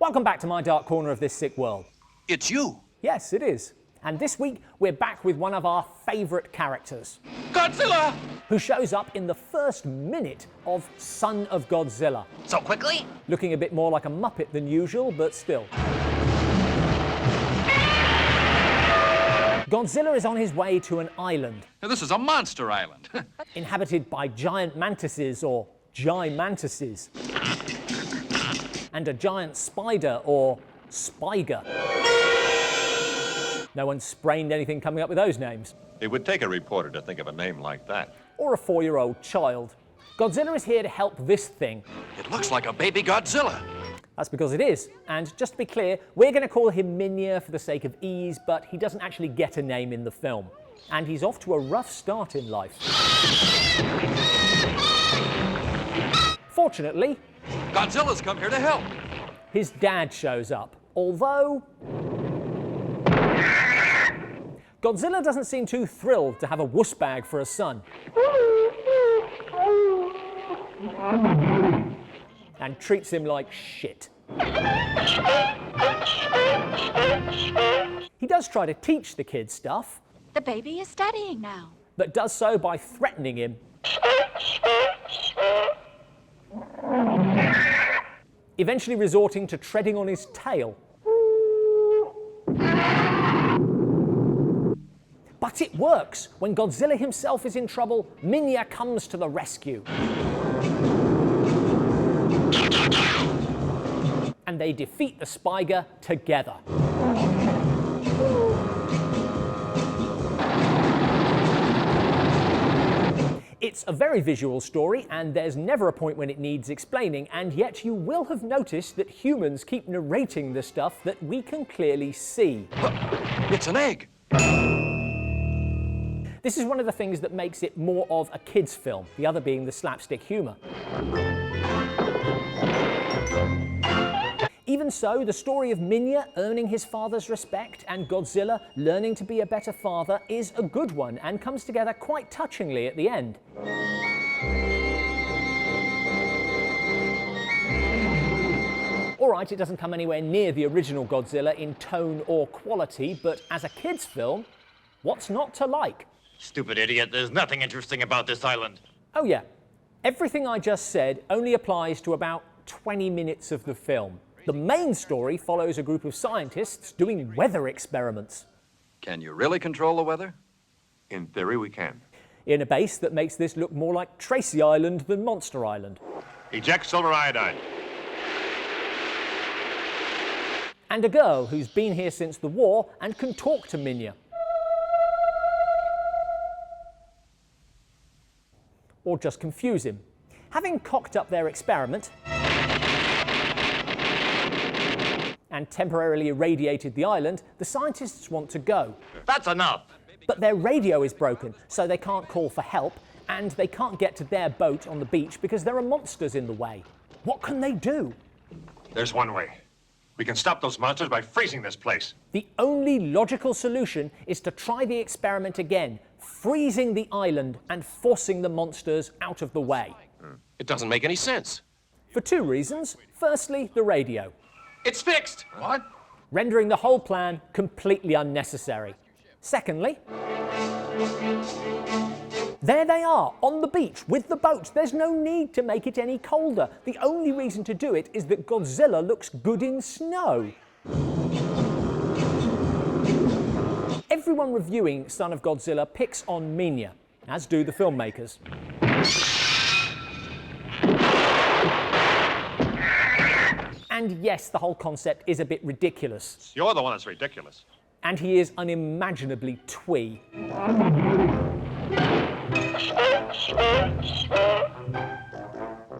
Welcome back to my dark corner of this sick world. It's you. Yes, it is. And this week, we're back with one of our favourite characters. Godzilla! Who shows up in the first minute of Son of Godzilla. So quickly? Looking a bit more like a Muppet than usual, but still. Godzilla is on his way to an island. Now, this is a monster island. Inhabited by giant mantises, or gimantises. And a giant spider, or spiger. No one sprained anything coming up with those names. It would take a reporter to think of a name like that. Or a 4-year-old child. Godzilla is here to help this thing. It looks like a baby Godzilla. That's because it is. And just to be clear, we're going to call him Minilla for the sake of ease, but he doesn't actually get a name in the film. And he's off to a rough start in life. Fortunately, Godzilla's come here to help. his dad shows up, although Godzilla doesn't seem too thrilled to have a wuss bag for a son. And treats him like shit. He does try to teach the kid stuff. The baby is studying now. But does so by threatening him. Eventually resorting to treading on his tail. But it works. When Godzilla himself is in trouble, Minilla comes to the rescue. And they defeat the spider together. It's a very visual story, and there's never a point when it needs explaining, and yet you will have noticed that humans keep narrating the stuff that we can clearly see. It's an egg. This is one of the things that makes it more of a kid's film, the other being the slapstick humour. Even so, the story of Minilla earning his father's respect and Godzilla learning to be a better father is a good one and comes together quite touchingly at the end. Alright, it doesn't come anywhere near the original Godzilla in tone or quality, but as a kid's film, what's not to like? Stupid idiot, there's nothing interesting about this island. Oh yeah, everything I just said only applies to about 20 minutes of the film. The main story follows a group of scientists doing weather experiments. Can you really control the weather? In theory, we can. In a base that makes this look more like Tracy Island than Monster Island. Eject silver iodide. And a girl who's been here since the war and can talk to Minilla. Or just confuse him. Having cocked up their experiment and temporarily irradiated the island, the scientists want to go. That's enough. But their radio is broken, so they can't call for help, and they can't get to their boat on the beach because there are monsters in the way. What can they do? There's one way. We can stop those monsters by freezing this place. The only logical solution is to try the experiment again, freezing the island and forcing the monsters out of the way. It doesn't make any sense. For two reasons. Firstly, the radio. It's fixed. What? Rendering the whole plan completely unnecessary. Secondly, there they are, on the beach, with the boat. There's no need to make it any colder. The only reason to do it is that Godzilla looks good in snow. Everyone reviewing Son of Godzilla picks on Minilla, as do the filmmakers. And yes, the whole concept is a bit ridiculous. You're the one that's ridiculous. And he is unimaginably twee.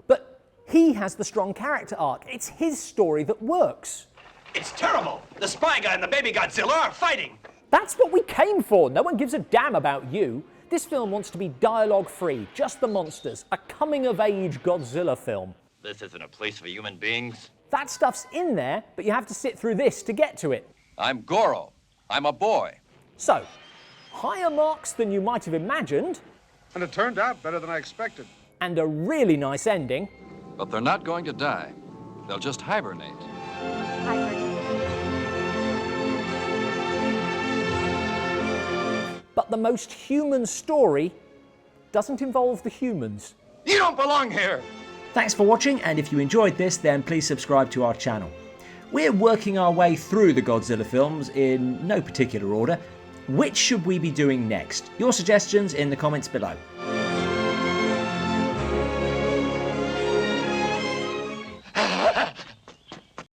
But he has the strong character arc. It's his story that works. It's terrible. The spy guy and the baby Godzilla are fighting. That's what we came for. No one gives a damn about you. This film wants to be dialogue-free, just the monsters, a coming-of-age Godzilla film. This isn't a place for human beings. That stuff's in there, but you have to sit through this to get to it. I'm Goro. I'm a boy. So, higher marks than you might have imagined, And it turned out better than I expected. and a really nice ending. But they're not going to die. They'll just hibernate. the most human story doesn't involve the humans. You don't belong here! Thanks for watching, and if you enjoyed this, then please subscribe to our channel. We're working our way through the Godzilla films in no particular order. Which should we be doing next? Your suggestions in the comments below.